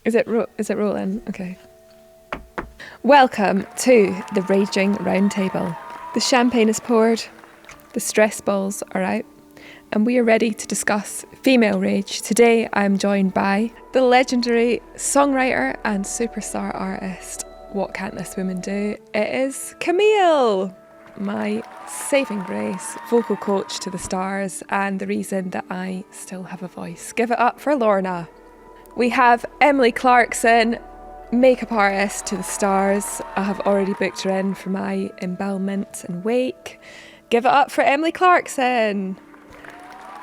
Is it rolling? Okay. Welcome to the Raging Roundtable. The champagne is poured, the stress balls are out, and we are ready to discuss female rage. Today I'm joined by the legendary songwriter and superstar artist. What can't this woman do? It is Camille, my saving grace, vocal coach to the stars, and the reason that I still have a voice. Give it up for Lorna. We have Emily Clarkson, makeup artist to the stars. I have already booked her in for my embellishment and wake. Give it up for Emily Clarkson.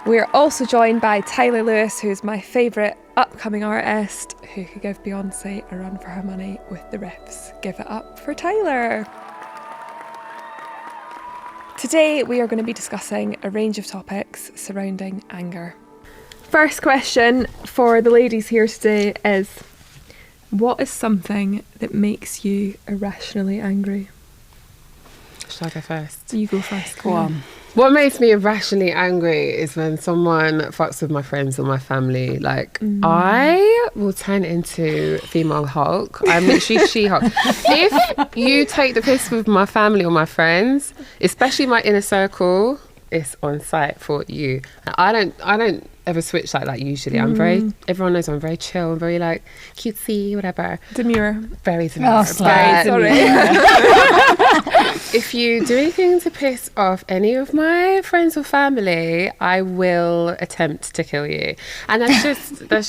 We are also joined by Tyler Lewis, who's my favourite upcoming artist who could give Beyonce a run for her money with the riffs. Give it up for Tyler. Today we are going to be discussing a range of topics surrounding anger. First question for the ladies here today is, what is something that makes you irrationally angry? Shall I go first? You go first. Go on. What makes me irrationally angry is when someone fucks with my friends or my family. I will turn into female Hulk. I'm literally She-Hulk. If you take the piss with my family or my friends, especially my inner circle, it's on site for you. I don't ever switch like that usually. Everyone knows I'm very chill, I'm very like cutesy, whatever. Demure. Very demure. Oh, very sorry. If you do anything to piss off any of my friends or family, I will attempt to kill you. And that's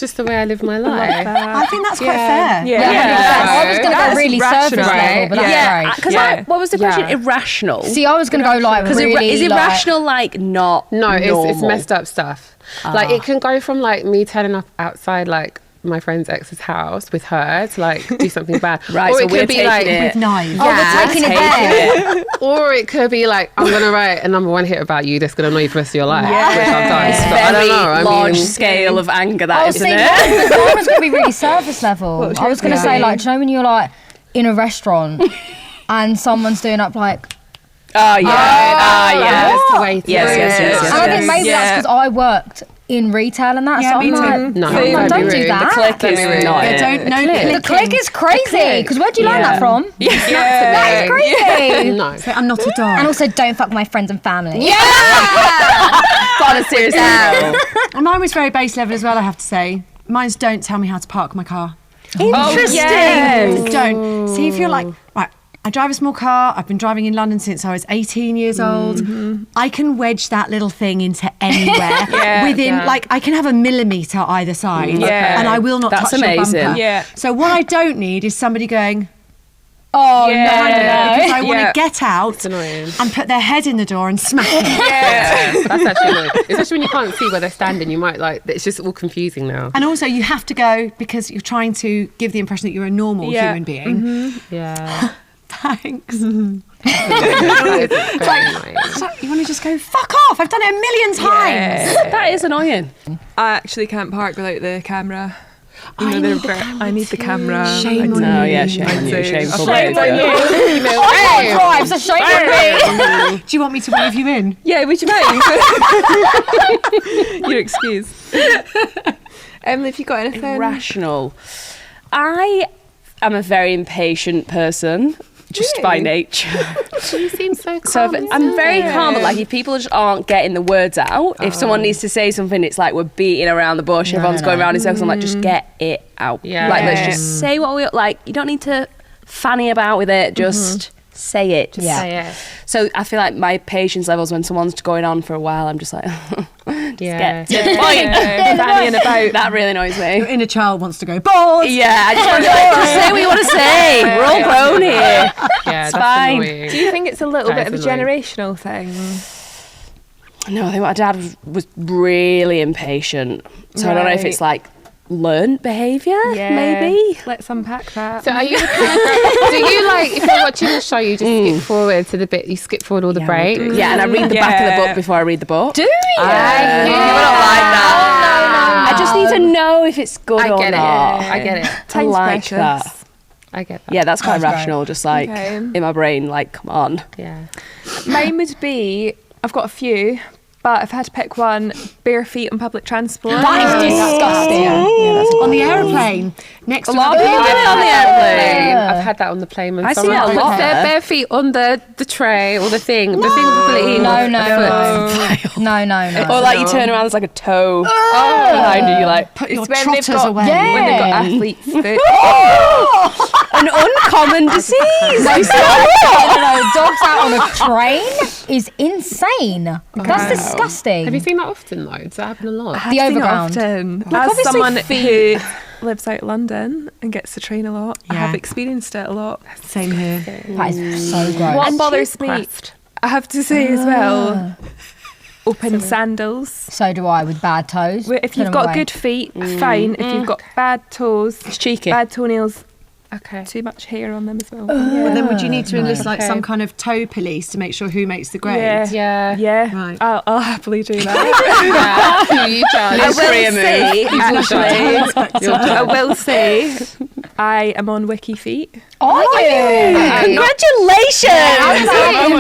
just the way I live my life. I think that's quite fair. Yeah. I was going to go really surface level, but that's great. Because what was the question? Irrational. See, I was going to go like really... Is irrational like not normal? It's messed up stuff. Like it can go from like me turning up outside like my friend's ex's house with her to like do something bad. Right, or so it we're could be taking like it. with knives. Yeah, we're taking it there. or it could be like, I'm gonna write a number one hit about you that's gonna annoy you for the rest of your life. Which I've done. It's So I don't know. large scale of anger, that isn't it? Mine was going to be really surface level. I was going to say like, do you know when you're like in a restaurant and someone's doing up like... Oh yeah. That's the way to Yes. And I think maybe that's because I worked in retail and that. Yeah, so me I'm too. like, don't do that. The click is not it. The click is crazy. Because where'd you learn that from? That is crazy. No. So I'm not a dog. And also, don't fuck my friends and family. On a serious level. And mine was very base level as well, I have to say. Mine's don't tell me how to park my car. Interesting. Don't. See, if you're like, right, I drive a small car. I've been driving in London since I was 18 years old. I can wedge that little thing into anywhere within, like, I can have a millimetre either side, and I will not touch your bumper. Yeah. So what I don't need is somebody going, Oh, because I want to get out It's annoying. and put their head in the door and smack it. That's actually annoying. Especially when you can't see where they're standing. You might like, it's just all confusing now. And also you have to go because you're trying to give the impression that you're a normal human being. Yeah. Thanks. It's very annoying. So you want to just go, fuck off, I've done it a million times. That is annoying. I actually can't park without the camera. I need the camera. Shame on Oh you. yeah, shame on you. Shameful Shame on behaviour. you. I can't drive, so shame on me. Do you want me to wave you in? Yeah, would you mind? You're excused. Emily, have you got anything? Irrational. I am a very impatient person. Just by nature. You seem so calm. So I'm very calm, but like if people just aren't getting the words out, if someone needs to say something, it's like we're beating around the bush, everyone's going around in circles. I'm like, just get it out. Yeah. Like, let's just say what we like. You don't need to fanny about with it. Just say it. Yeah. So I feel like my patience levels when someone's going on for a while, I'm just like, Yeah. get to the point. Fannying about. That really annoys me. Your inner child wants to go, balls! Yeah, I just want to just say what you want to say. We're all grown here. Yeah, It's that's fine. annoying. Do you think it's a little That bit of is a annoying. generational thing? No, I think my dad was really impatient. So I don't know if it's like learned behaviour, maybe. Let's unpack that. So are you the kind of, do you like, if you're watching a show, you just skip forward to the bit, you skip forward all the breaks? Yeah, and I read the back of the book before I read the book. Do you? People don't like that. I just need to know if it's good or not. I get it. I Time's like precious. that. I get that. Yeah, that's quite That's rational. Just like Okay. in my brain, like, come on. Yeah. Mine would be, I've got a few, but if I had to pick one, bare feet on public transport. That is disgusting. Yeah, that's On the aeroplane. airplane. Next A to lot of people do it on the airplane. I've had that on the plane when I see someone it a puts lot their there. bare feet on the tray or the thing with the eating No, off no, the foot. no. Or like you turn around, there's like a toe behind you. You're like, Put your It's when they've trotters got, away. when they've got athlete's foot. an uncommon disease. No, dogs out on a train is insane. That's disgusting. Have you seen that often though? Does that happen a lot? I've The seen it overground. often. As obviously someone feet. who lives out London and gets to train a lot, I Yeah. have experienced it a lot. Same here. That is so gross. What bothers me, I have to say as well, open sandals. So do I with bad toes. If Put you've them got away. good feet, fine. If you've got bad toes, It's cheeky. bad toenails, Okay. too much hair on them as well. Well, then would you need to enlist like Okay. some kind of toe police to make sure who makes the grade? Yeah. Yeah. Yeah, Right. I'll happily do that. Yeah. You judge. I will Korea say, actually, You'll I judge. will say, I am on Wiki Feet. Are you? Congratulations!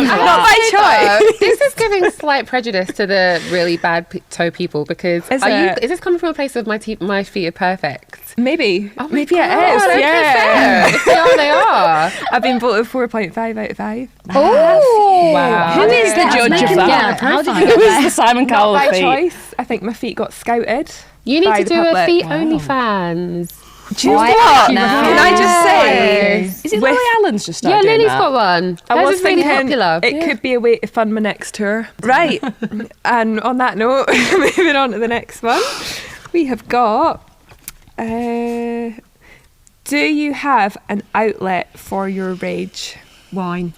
Not my choice. This is giving slight prejudice to the really bad toe people because Is is it? this coming from a place of my feet are perfect? Maybe. Oh my Maybe God, it is. okay, Yeah. fair. If they are, they are. I've been voted 4.5 out of 5. Oh, Wow. Who is the judge of that? Yeah, how did you Who get is there? the Simon Not Cowell by feet? choice. I think my feet got scouted. You need by to the do a public. feet only fans. Do you know I what? know. Can I just say? Is it With- Lily Allen's just Yeah, started doing Lily's that? got one. I Hers was is really thinking popular. it could be a way to fund my next tour. Right. And on that note, moving on to the next one, we have got. Do you have an outlet for your rage? Wine.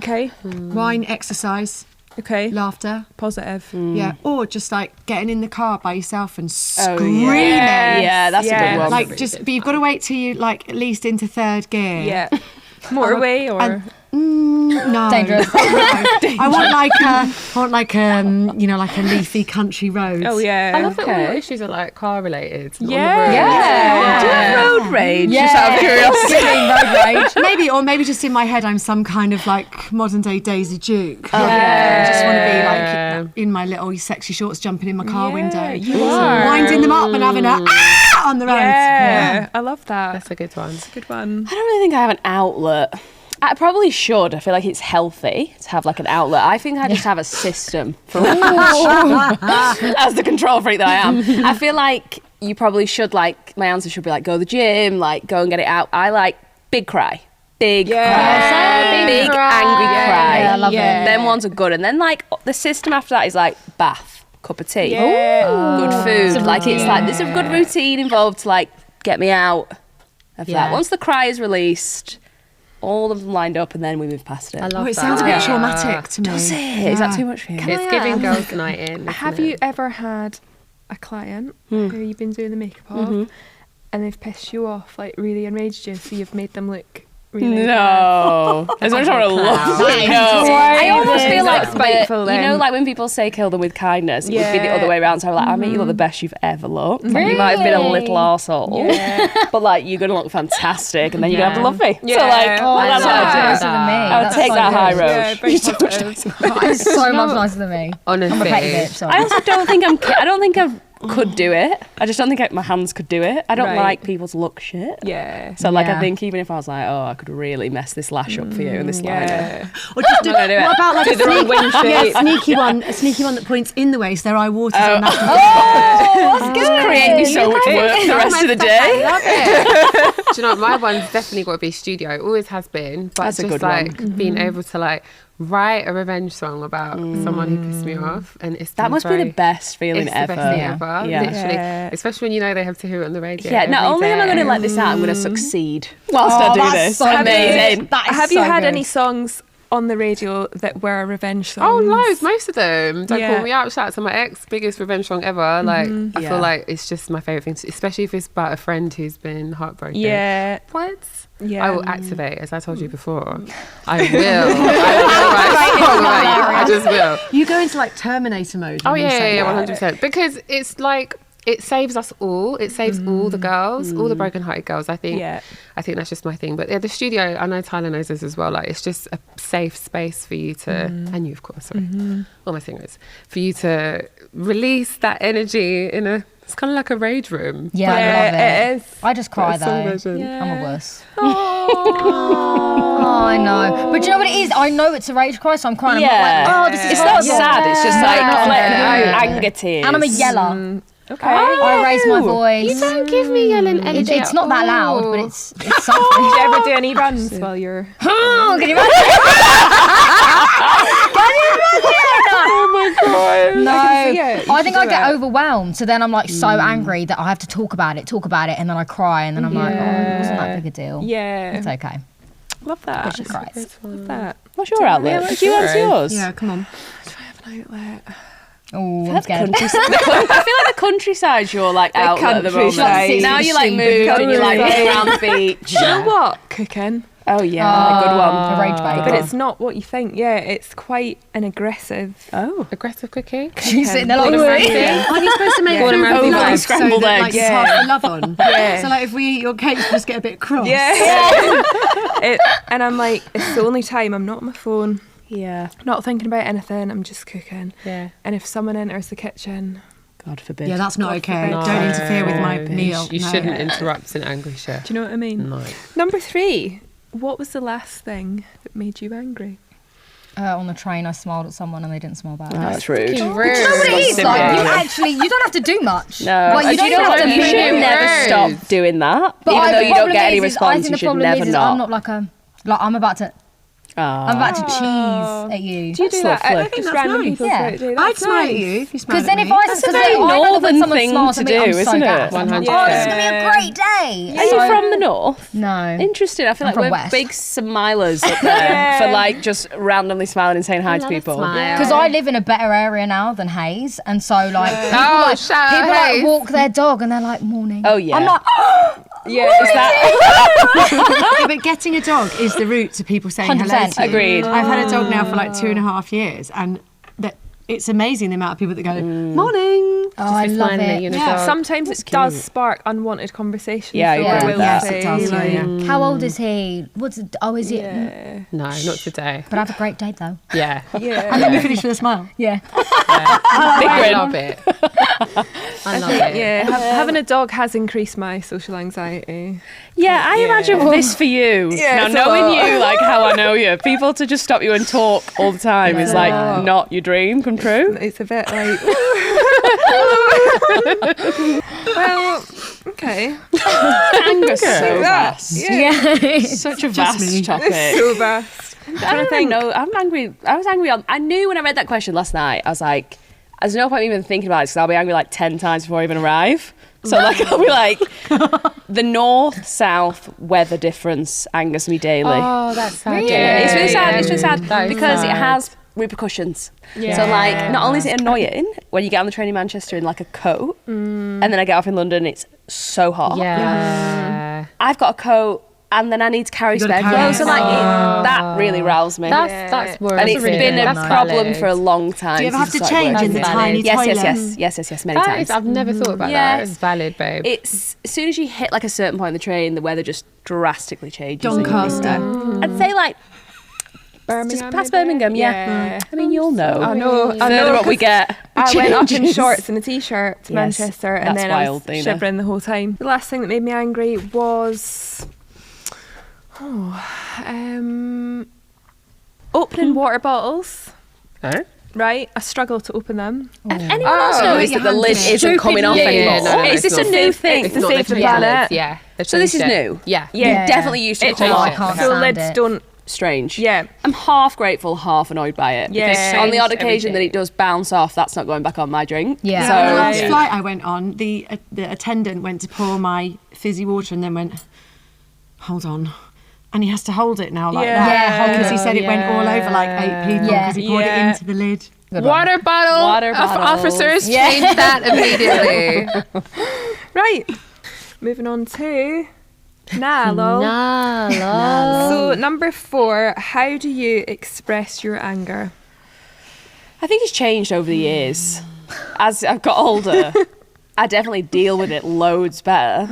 Okay. Wine, exercise, Okay. laughter. Positive. Yeah. Or just like getting in the car by yourself and Oh, screaming. yeah, that's a Yeah. good one. Like but you've got to wait till you like at least into third gear. Yeah. Motorway or. No. Dangerous. I want like like a leafy country road. Oh yeah. I love that all your Okay. issues are like car related. Yeah. Yeah. Do you have road rage? Yeah. Just out of curiosity. Giving road rage. Maybe just in my head I'm some kind of like modern day Daisy Duke. yeah. I just want to be Yeah. like in my little sexy shorts jumping in my car Yeah, window. you are. Winding them up and having a on the road. Yeah. I love that. That's a good one. Good one. I don't really think I have an outlet. I probably should. I feel like it's healthy to have like an outlet. I think I just have a system for as the control freak that I am. I feel like you probably should like my answer should be like go to the gym, like go and get it out. I like big cry. Big cry. Big angry cry. Yeah, I love it. Them ones are good. And then like the system after that is like bath, cup of tea, Yeah. good food. Like it's like there's a good routine involved to like get me out of that. Once the cry is released, all of them lined up and then we move past it. I love Oh, it that. sounds a bit traumatic to me. Does it? Is that too much for you? It's giving girls' night in. Have isn't you it? ever had a client who you've been doing the makeup of and they've pissed you off, like really enraged you, so you've made them look really bad? No. As much as I love it. No. I almost feel like That's spiteful you know, then. like when people say kill them with kindness, it would be the Yeah. other way around. So I'm like, I make you look the best you've ever looked. Like, you might have been a little arsehole, but like you're gonna look fantastic, and then you're gonna have to love me. Yeah. So like, Oh, that's what I That's do. nicer than me. I would That's take so that high good. road. Yeah, very positive. That is so much nicer than me. Honestly. I'm a petty bitch. Sorry. I also don't think I don't think I could do it. I just don't think my hands could do it. I don't Right. like people to look shit. Yeah. So like I Yeah. think even if I was like, oh, I could really mess this lash up for you and this liner. Yeah. Or just do, not gonna do it. what about like Do the wrong wing shape. a sneaky one that points in the way so their eye waters on that. Oh, that's Just create me so much work for the rest of the day. Love it. Do you know what? My one's definitely got to be studio. It always has been. But That's a just good one. like being able to like write a revenge song about someone who pissed me off, and it's That been must be the best feeling It's the ever. best thing ever. Yeah. Literally, Yeah. especially when you know they have to hear it on the radio. Yeah, not every only am I day. going to let this out, I'm going to succeed whilst I do that's this. so Amazing. good. That is Have you so had good. any songs on the radio that were revenge songs? Oh, loads, most of them. Don't Yeah. call me out. Shout out to my ex, biggest revenge song ever. Like, I Yeah. feel like it's just my favourite thing, especially if it's about a friend who's been heartbroken. Yeah. What? Yeah. I will activate, as I told you before. I will. I just will. You go into like Terminator mode. Oh when you yeah, say yeah, that. 100%. Because it's like it saves us all. It saves all the girls, all the broken-hearted girls. I think. Yeah. I think that's just my thing. But yeah, the studio. I know Tyler knows this as well. Like it's just a safe space for you to, and you of course, sorry, all my singers, for you to release that energy in a It's kind of like a rage room. Yeah, I love it. It is. I just cry But a song though. version. I'm a wuss. Oh, I know. But do you know what it is? I know it's a rage cry, so I'm crying. Yeah. I'm not like, oh, this is It's not horrible. sad, it's just like No. letting out anger tears. And I'm a yeller. Okay. I raise my voice. You don't give me yelling energy. It's not that loud, but it's something. Did you ever do any runs while you're... Oh, can you imagine? Oh my god. No, I think I do get it. overwhelmed. So then I'm like so angry that I have to talk about it, and then I cry, and then I'm like, oh, it wasn't that big a deal. Yeah. It's okay. Love that. She cries. Love that. What's your outlet? Did you answer yours? Yeah, come on. Do I have an outlet? Oh, I'm scared. I feel like the countryside's your like outlet at the moment. countryside. Now you like moved and you like Countryside. around the beach. Do you know what? Cooking. Oh yeah, good one. A rage bait. But it's not what you think. Yeah, it's quite an aggressive... Oh. Aggressive cookie. She's sitting there like, Gordon Ramsay. Aren't you supposed to make Gordon food Ramsay like, vibes. so Scrambled that, like, eggs. it's Yeah. half the love on? Yeah. So like if we eat your cake, you just get a bit cross. Yeah. And I'm like, it's the only time I'm not on my phone, Yeah. not thinking about anything, I'm just cooking. Yeah. And if someone enters the kitchen... God forbid. Yeah, that's not God okay. forbid. Don't interfere with my No. meal. You No. shouldn't interrupt an angry chef. Do you know what I mean? No. Number 3. What was the last thing that made you angry? on the train, I smiled at someone and they didn't smile back. That's rude. Rude. You know what it is? Like, you don't have to do much. No, Like, you don't know have what? to You be should rude. never stop doing that. But Even though the you don't problem get any is I response, think you the should problem never is not. I'm not like I'm about to cheese at you. Do you do That's that? lovely. I think That's random nice. people Yeah. do it. I'd smile at you if you smiled Because then at if me. I, That's a because very I know that when northern someone thing smiles to at me, do, I'm so isn't it? gassed. I'm like, oh, this is gonna be a great day. Are you from the north? No. Interesting. I feel I'm like from we're West. big smilers up there for like just randomly smiling and saying hi to people. Because I live in a better area now than Hayes, and so like Oh, shout people out. like walk their dog and they're like morning. Oh, yeah. I'm like, Yeah. Is that Yeah, but getting a dog is the route to people saying hello 100%. to you. Agreed. I've had a dog now for like 2.5 years, and it's amazing the amount of people that go, morning. oh, I love Finally, it. dog. Sometimes it does spark unwanted conversation. Yeah, I so agree I with will that. say, Yes, it does, like, yeah. How old is he? What's it? Oh, is it? Yeah. No, not today. But have a great day though. Yeah. Yeah. And let me finish with a smile. Yeah. I love it. I love it. Yeah, having a dog has increased my social anxiety. Yeah, I imagine this for you. Yeah, now, it's a knowing lot. you, like how I know you, people to just stop you and talk all the time is like not your dream come true. It's a bit like. Well, okay. Anger's so vast. Yeah. Such a vast topic. So vast. I don't think. No, I'm angry. I was angry on. I knew when I read that question last night. I was like, there's no point even thinking about it because I'll be angry like 10 times before I even arrive. So like I'll be like, the north-south weather difference angers me daily. Oh, that's sad. Yeah, it's really sad. It's really sad That is because it sad. has repercussions. Yeah. So like, not only is it annoying when you get on the train in Manchester in like a coat, and then I get off in London, it's so hot. Yeah. I've got a coat. And then I need to carry You gotta spare carry clothes. it. So like, that really riles me. That's worse. And it's been a problem for a long time. Do you ever have to since I change started in the working. tiny Yes, toilet? yes, many That times. is, I've never thought about that. It's valid, babe. It's as soon as you hit like a certain point in the train, the weather just drastically changes. Doncaster. I'd say like Birmingham, just past maybe? Birmingham, yeah. I mean, you'll know. I know. Further up we get. I went up in changes. shorts and a t-shirt to Yes, Manchester, and that's then I wild, was Dana. shivering the whole time. The last thing that made me angry was, opening water bottles. Huh? Right, I struggle to open them. If anyone else knows that the lid isn't coming off anymore, no, is it's this a not. new thing? It's to save the planet. Yeah. So this is new? Yeah. Yeah. You definitely used to It come Oh, I off. can't So stand lids it. don't. Strange. Yeah. I'm half grateful, half annoyed by it. Yeah. Because on the odd Changed occasion that everything. it does bounce off, that's not going back on my drink. Yeah. So The last Yeah. flight I went on, the attendant went to pour my fizzy water and then went, hold on. And he has to hold it now like Yeah. that. Yeah, hold Because he it. said it went all over like 8 people Yeah. because he poured it Yeah. into the lid. Good one. Water bottle. Water bottles. Officers Yeah. change that immediately. Right. Moving on to lol. lol. So number 4, how do you express your anger? I think it's changed over the years. As I've got older, I definitely deal with it loads better.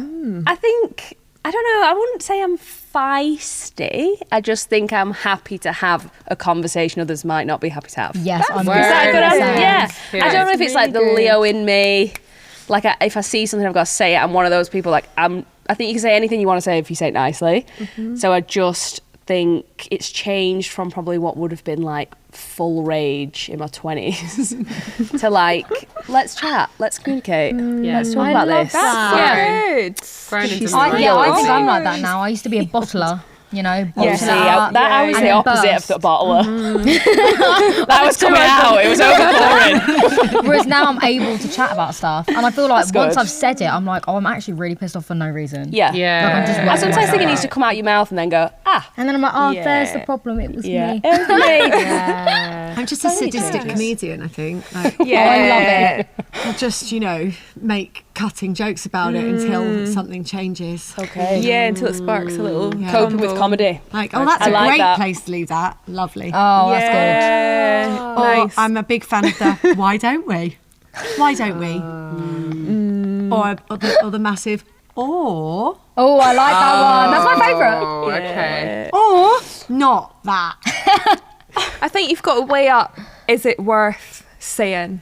I think, I don't know, I wouldn't say I'm feisty. I just think I'm happy to have a conversation others might not be happy to have. Yes, I'm Word. Is that a good Word. answer? Yeah. Yeah. I don't know if it's like the really good. Leo in me. Like if I see something, I've got to say it. I'm one of those people. Like I think you can say anything you want to say if you say it nicely. So I just think it's changed from probably what would have been like full rage in my 20s to like, let's chat, let's communicate, let's talk about this. That's I think I'm like that now. I used to be a bottler. You know, I was the opposite of the bottler. That was coming out. It was overpouring. Whereas now I'm able to chat about stuff, and I feel like once I've said it, I'm like, oh, I'm actually really pissed off for no reason. Yeah. Like, I'm just I sometimes think it needs to come out your mouth and then go, and then I'm like, oh, there's the problem. It was me. It was me. I'm just a sadistic comedian, I think. Like, I love it. I'll just, make cutting jokes about it until something changes. Okay. Yeah, until it sparks a little Coping with comedy. Like, oh, that's I a like great that. place to leave that. Lovely. Oh, that's good. Or Nice. I'm a big fan of the why don't we? Why don't we? Or the massive or. Oh, I like that one. That's my favourite. Oh, okay. Or not that. I think you've got to weigh up, is it worth saying?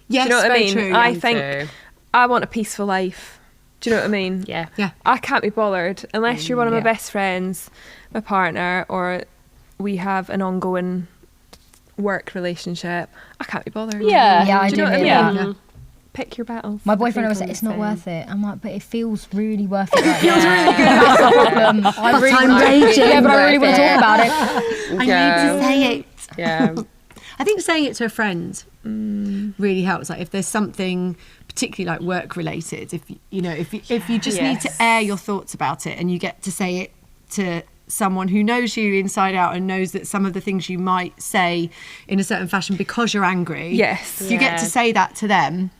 Yes, Do you know what I very mean? true. I think I want a peaceful life. Do you know what I mean? Yeah. I can't be bothered unless you're one of my best friends, my partner, or we have an ongoing work relationship. I can't be bothered. Yeah, I Do you know do what I hear mean? that. Yeah. Pick your battles. My boyfriend I always think said it's not I'm worth saying. it. I'm like, but it feels really worth it. Right feels really good. That's the problem. I really I'm want to, raging. yeah, but I really want to talk about it. I need to say it. Yeah. I think saying it to a friend really helps. Like if there's something particularly like work related, if you just need to air your thoughts about it and you get to say it to someone who knows you inside out and knows that some of the things you might say in a certain fashion because you're angry. Yes. You get to say that to them.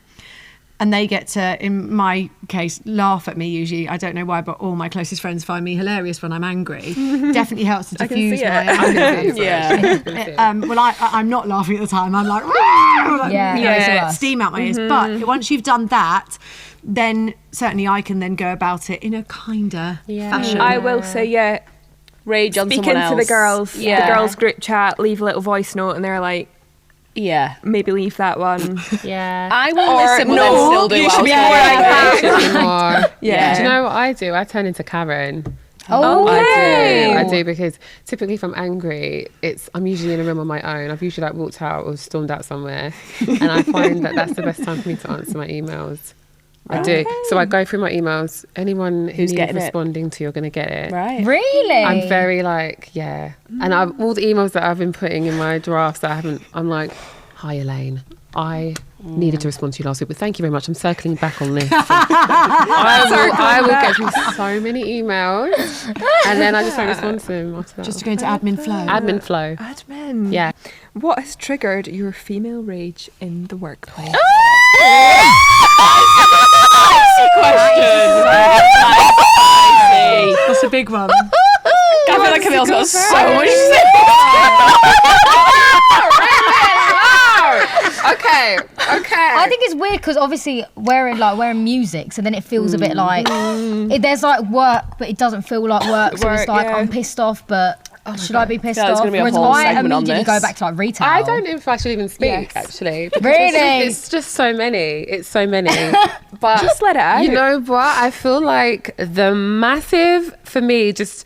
And they get to, in my case, laugh at me usually. I don't know why, but all my closest friends find me hilarious when I'm angry. Definitely helps to diffuse my anger. I'm not laughing at the time. I'm like, steam out my ears. But once you've done that, then certainly I can then go about it in a kinder fashion. I will say, Rage on speaking someone else. to the girls, Yeah. the girls group chat, leave a little voice note, and they're like, Yeah. maybe leave that one. Yeah. I will listen, but then still do you what should be I was more gonna like say. that. Yeah. Do you know what I do? I turn into Karen. Okay. I do because typically if I'm angry, I'm usually in a room on my own. I've usually walked out or stormed out somewhere, and I find that that's the best time for me to answer my emails. I do. So I go through my emails. Anyone who's responding to, you're going to get it. Right. Really? I'm very and all the emails that I've been putting in my drafts that I haven't. I'm like, hi Elaine, I needed to respond to you last week, but thank you very much. I'm circling back on this. I will get through so many emails, and then I just don't respond to them after that. Just to go into admin flow. Admin flow. Admin. Yeah. What has triggered your female rage in the workplace? That's a big one. I feel like Camille's got so much to say. Okay. I think it's weird because obviously we're in music, so then it feels a bit like there's like work, but it doesn't feel like work. So it's like I'm pissed off, but should I be pissed There's off? gonna be a Whereas whole I segment on immediately this. go back to like retail. I don't know if I should even speak actually. because Really? It's just so many. It's so many. But Just let it out. You know what? I feel like the massive, for me, just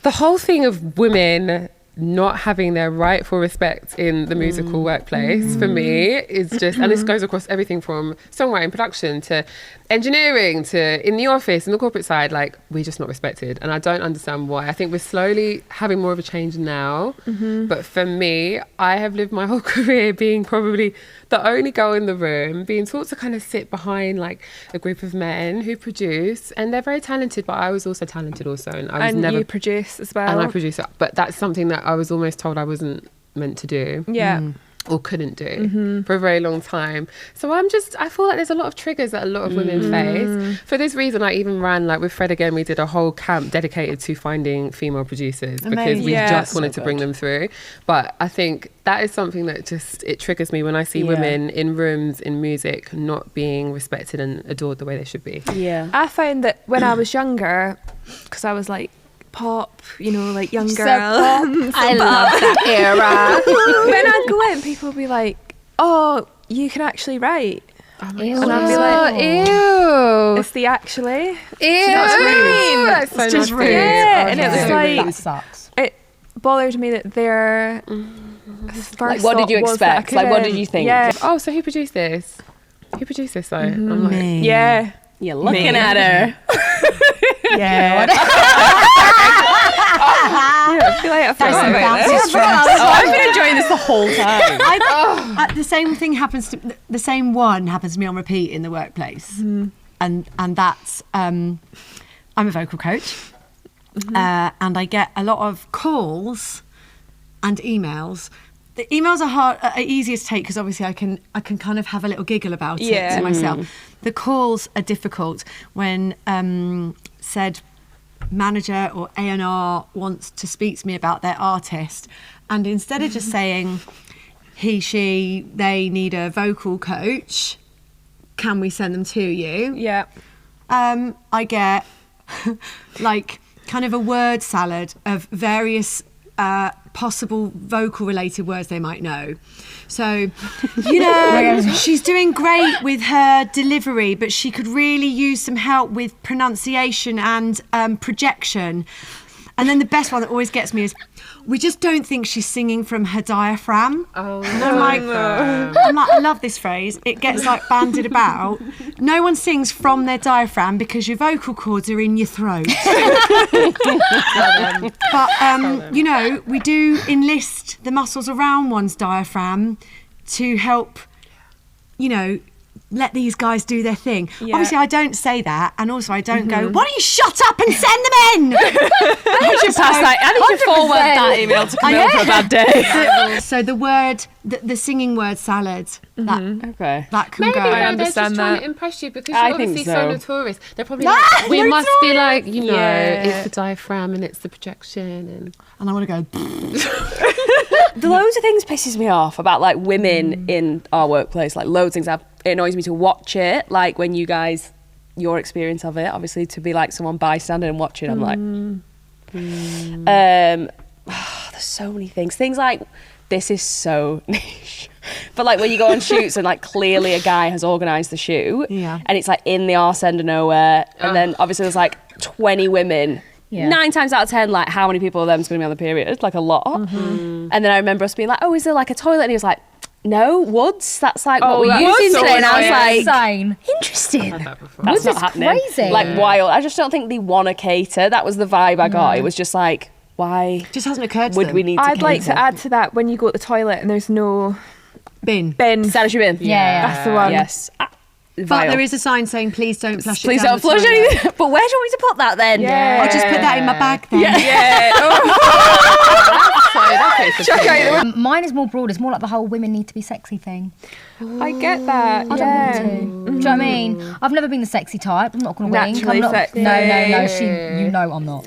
the whole thing of women not having their rightful respect in the musical workplace for me is just, and this goes across everything from songwriting, production to engineering to in the office, in the corporate side, like we're just not respected. And I don't understand why. I think we're slowly having more of a change now. But for me, I have lived my whole career being probably the only girl in the room, being taught to kind of sit behind like a group of men who produce, and they're very talented, but I was also talented also. And I was never... you produce as well. And I produce, but that's something that I was almost told I wasn't meant to do. Yeah. Or couldn't do for a very long time. So I feel like there's a lot of triggers that a lot of women face. For this reason, I even ran, like with Fred again, we did a whole camp dedicated to finding female producers because we just wanted to bring them through. But I think that is something that it triggers me when I see women in rooms in music not being respected and adored the way they should be. Yeah. I found that when I was younger, because I was like pop, like young girl. I love that era. When I'd go in, people would be like, oh, you can actually write. Ew. And I'd be like, ew. it's the actually. Ew. That's rude. That's so It's just nasty. rude. Yeah, and it was Okay. like, That sucks. it bothered me that their first Like, what did you thought was that I expect? Like, what did couldn't- you think? Yeah. Oh, so who produced this? Who produced this though? I'm like, Me. Yeah. You're looking Me. at her. Yeah. I feel like I forgot Some about bouncy this. stress. Oh, I've been enjoying this the whole time. The same thing happens to the same one happens to me on repeat in the workplace, and that's I'm a vocal coach, and I get a lot of calls and emails. The emails are easier to take because obviously I can kind of have a little giggle about it Yeah. to myself. The calls are difficult when said manager or A&R wants to speak to me about their artist, and instead of just saying he, she, they need a vocal coach, can we send them to you? Yeah. I get like kind of a word salad of various possible vocal related words they might know. So, you know, she's doing great with her delivery, but she could really use some help with pronunciation and projection. And then the best one that always gets me is, we just don't think she's singing from her diaphragm. oh, And I'm like, I love this phrase. It gets like bandied about. No one sings from their diaphragm because your vocal cords are in your throat. But, you know, we do enlist the muscles around one's diaphragm to help, you know, let these guys do their thing. Yeah. Obviously, I don't say that. And also, I don't go, why don't you shut up and send them in? I should pass that. I need to forward that email to Camille for a bad day. So the word, the singing word salad, Okay. that can Maybe go. I they're just understand trying that. to impress you because I you're think obviously so. so notorious. They're probably like, we must be like, you know, Yeah. it's the diaphragm and it's the projection And I want to go, Loads of things pisses me off about like women in our workplace. Like loads of things. It annoys me to watch it. Like when you guys, your experience of it, obviously to be like someone bystander and watching. I'm like, there's so many things. Things like this is so niche. But like when you go on shoots and like clearly a guy has organised the shoot, Yeah. and it's like in the arse end of nowhere, and then obviously there's like 20 women. Yeah. 9 times out of 10, like how many people of them's going to be on the period? Like a lot. And then I remember us being like, oh, is there like a toilet? And he was like, no, woods. That's like what we're that's using so today. And I was annoying. like, Insane. interesting. that before. That's Woods not is happening. crazy. Like wild. I just don't think they want to cater. That was the vibe I got. It was just like, why just hasn't occurred to would them. we need to I'd like cater? to add to that when you go to the toilet and there's no bin. bin. Sanitary bin. Yeah. That's the one. Yes. But there is a sign saying, please don't flush Please it down don't flush the toilet. anything. But where do you want me to put that then? Yeah. I'll just put that in my bag then. Yeah. Chuck out the Mine is more broad. It's more like the whole women need to be sexy thing. I get that. I don't want to. Do you know what I mean? I've never been the sexy type. I'm not going to wink. Naturally I'm not. sexy. No. You know I'm not.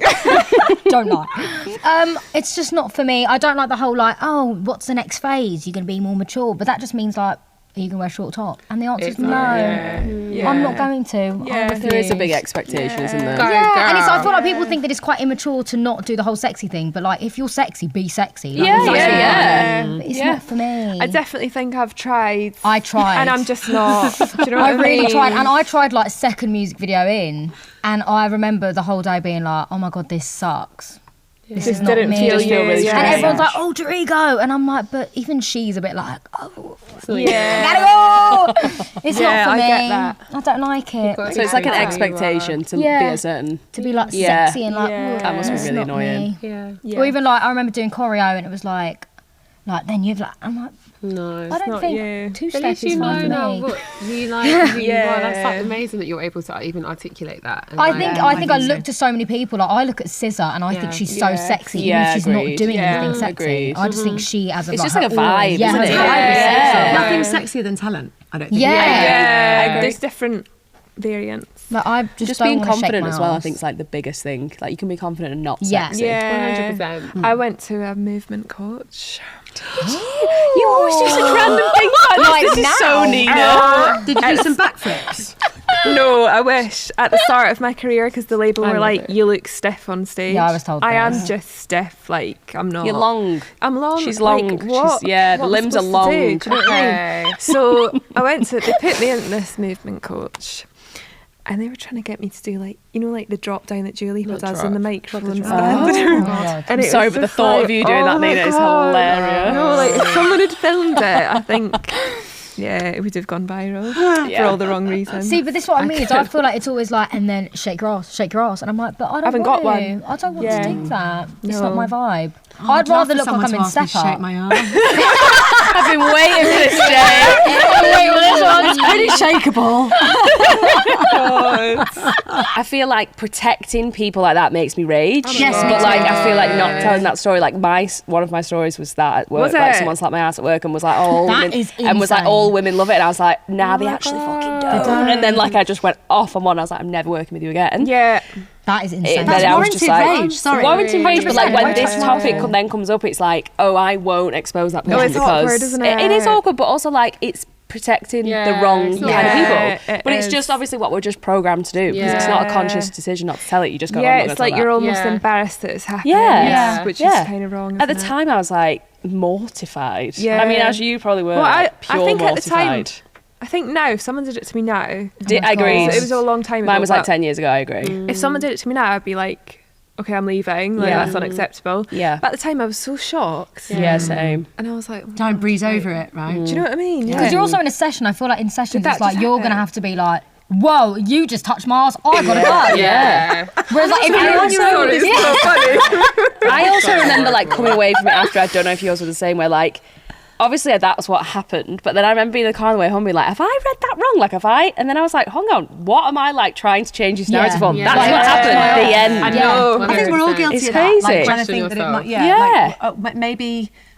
Don't lie. It's just not for me. I don't like the whole like, oh, what's the next phase? You're going to be more mature. But that just means like, are you going to wear a short top? And the answer is It's no. not, yeah. I'm not going to. Yeah. I There is a big refuse. expectation, isn't there? Go, Yeah, and it's, I girl. feel like people think that it's quite immature to not do the whole sexy thing, but like if you're sexy, be sexy. Like, Yeah, it's actually yeah. fine. But it's Yeah. not for me. I definitely think I've tried. I tried. And I'm just not. Do you know what I I really mean? tried, and I tried like second music video in, and I remember the whole day being like, "Oh my god, this sucks. This is not didn't me." feel Just feel really you. And strange. everyone's like, "Oh, Dorigo," and I'm like, "But even she's a bit like, oh, Yeah. gotta go." It's Yeah, not for I me. get that. I don't like it got So it's like an Yeah. expectation to Yeah. be a certain. to be like Yeah. sexy and like. Yeah. That must be it's really not annoying. me. Yeah. Or even like I remember doing choreo, and it was like then you've like I'm like No. I don't not think you. two At step least is you know fine for now me. what you like. Who you are. That's Yeah. like amazing that you're able to even articulate that. And, I like, think Yeah, I I think I think so. look to so many people. Like I look at SZA and I think Yeah. she's so Yeah. sexy, even Yeah, if she's agreed. not doing Yeah. anything sexy. Agreed. I just think she as a It's like, just like a her aura- vibe, yeah, isn't her it? vibe is Yeah. sexy. Nothing's sexier than talent, I don't think. Yeah. Yeah. I There's different variants. Like I just don't being wanna shake confident my as well, I arse. think, is like the biggest thing. Like you can be confident and not Yeah. sexy. Yeah. 100%. I went to a movement coach. You always do such random things like this. This is so now. Nina. Did you do some backflips? No, I wish. At the start of my career, because the label were like, it. you look stiff on stage. Yeah, I was told I am this. just stiff. Like, I'm not. You're long. I'm long. She's like, long. what? The What am I limbs are supposed to long. do? Do you know what I mean? Okay. So I went to, they put me in this movement coach. And they were trying to get me to do like, you know, like the drop down that Julie What does drop? in the What microphone the drop? stand. Oh, God. And it Sorry, was but the just thought like, of you doing oh that, my Nina, is God. hilarious. No, like if someone had filmed it, I think, yeah, it would have gone viral for all the wrong reasons. See, but this is what I mean. Is I feel like it's always like, and then shake your ass, and I'm like, but I don't haven't want got to. one. I don't want Yeah. to do that. It's No. not my vibe. Oh, I'd love rather for look someone like I'm to in ask me step to shake up. my arm. I've been waiting for this day. Wait, well, this one's Pretty shakeable. I feel like protecting people like that makes me rage. Yes, me but like too. I feel like not telling that story. Like one of my stories was that at work, Was like it? someone slapped my ass at work and was like, "Oh, all That women," is and was like, insane. "All women love it." And I was like, "Nah, they actually fucking don't." And then like I just went off on one. I was like, "I'm never working with you again." Yeah. That is insane. Then I was just warranted like, rage, sorry. warranted rage, but like when 100%. this topic then comes up, it's like, oh, I won't expose that person it's because awkward, isn't it is it? awkward, but also like it's protecting the Yeah, wrong it's kind not- of people. Yeah, it But it's is. just obviously what we're just programmed to do because it's not a Yeah. conscious decision not to tell it. You just go, Yeah, I'm not it's gonna like tell you're that. almost Yeah. embarrassed that it's happened. Yeah. Which Yeah. is kind of wrong. At the isn't it? time, I was like mortified. Yeah. I mean, as you probably were, Well, like, I pure think at the time, mortified. I think now, if someone did it to me now, I agree. God. it was a long time ago. Mine was like but 10 years ago. I agree. If someone did it to me now, I'd be like, okay, I'm leaving. Like, Yeah. that's unacceptable. Yeah. But at the time, I was so shocked. Yeah, same. And I was like, oh, Don't breeze like, over it, right? Do you know what I mean? Because you're also in a session. I feel like in sessions, that it's like just you're going to happen? have to be like, whoa, you just touched my ass. I got to go. Yeah. Whereas like if I you're on also- your own, It's yeah. so funny. I also remember like coming away from it after. I don't know if yours were the same. Where like, obviously that's what happened, but then I remember being in the car on the way home, being like, "Have I read that wrong? Like, have I?" And then I was like, "Hang on, what am I like trying to change this narrative on? Yeah. That's what Yeah. happened. The end." I Yeah. know. I think we're all guilty It's of that. Like, crazy. trying to think that it Question might, yourself. like,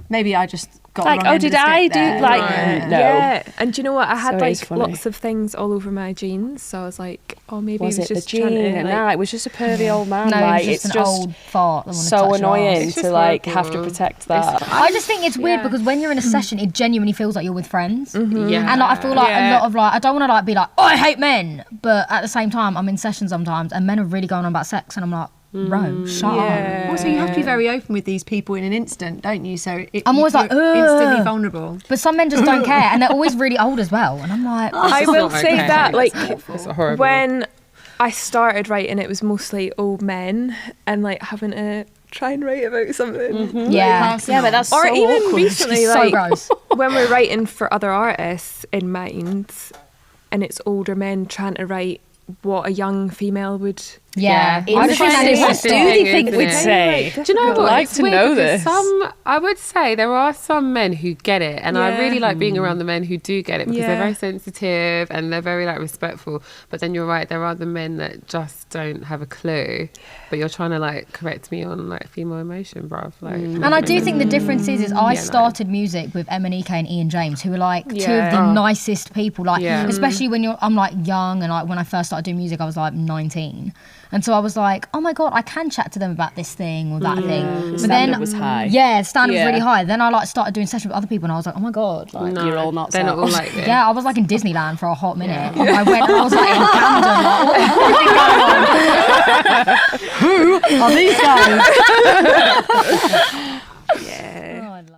maybe I just got Like, the wrong oh, end of did the I stick do there. like Right. no? Yeah, and do you know what? I had So it is like funny. lots of things all over my jeans, so I was like, oh, maybe Was he was it the just trying gene? to, No, like, it was just a pervy old man. No, like, it's it's just an old fart. That wanted to so touch your annoying ass. It's to just like have to horrible. protect that. I just think it's weird Yeah. because when you're in a session, it genuinely feels like you're with friends. Yeah. And like, I feel like Yeah. a lot of like, I don't want to like be like, oh, I hate men, but at the same time, I'm in sessions sometimes, and men are really going on about sex, and I'm like, bro, shut yeah. up. Also, you have to be very open with these people in an instant, don't you? So I'm always like, you're instantly ugh. vulnerable. But some men just don't care, and they're always really old as well. And I'm like, I It's will not say okay. that, like, It's horrible. when I started writing, it was mostly old men and like having to try and write about something. yeah, Yeah, but that's Or so even awkward. recently, it's so like gross. when we're writing for other artists in mind, and it's older men trying to write what a young female would. Yeah, Yeah. I just think that is What do stupid. you think we'd isn't it? say? Do you know I'd what? like It's to weird know because this. I would say there are some men who get it, and I Yeah. really like being around the men who do get it because they're Yeah. very sensitive and they're very like respectful. But then you're right, there are the men that just don't have a clue. But you're trying to like correct me on like female emotion, bruv. Like, And I do think the difference is I Yeah, no. started music with Emma and Ian James, who were like two of Yeah. the nicest people. Like, Yeah. especially when I'm like young, and like when I first started doing music, I was like 19, and so I was like, oh my god, I can chat to them about this thing or that thing. But Standard then, was high. yeah, the standard Yeah. was really high. Then I like started doing sessions with other people, and I was like, oh my god, like. No, You're all not they're not all so. like this. Yeah, I was like in Disneyland for a hot minute. I went, I was like in Camden, like, what is going on? Who are these guys?